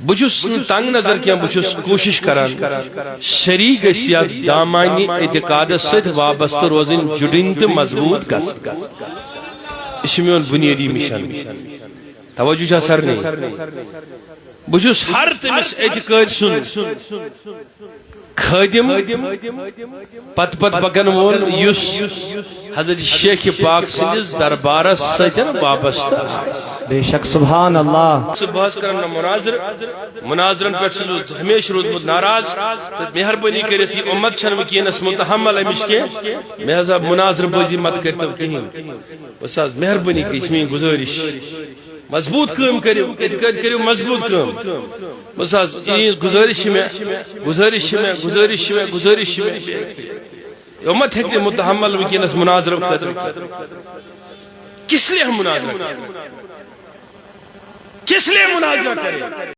بچس تنگ نظر کیا بچس کوشش کران شریک گسیات دامانی اعتقاد ست وابست روزن جڑن تو مضبوط گس یہ میون بنیادی مشن توجہ سر نہیں بچس ہر تمس اعتقاد سن خادم پت پکن وول یس حضرت شیخ پاک سندس دربارس ستن وابستہ بے شک سبحان اللہ بحث کرنا مناظرن پہ ہمیشہ روزمت ناراض مہربانی کرت یہ امت چھن وکینس متحمل امش کے لہذا مناظر بازی مت کرتو کہیں بس آج مہربانی کی گزارش مضبوط کام کریو اعتقاد کریو مضبوط کام بس آج یہ گزارش میں امت ہے متحمل وکینس مناظر کس لیے ہم مناظر کریں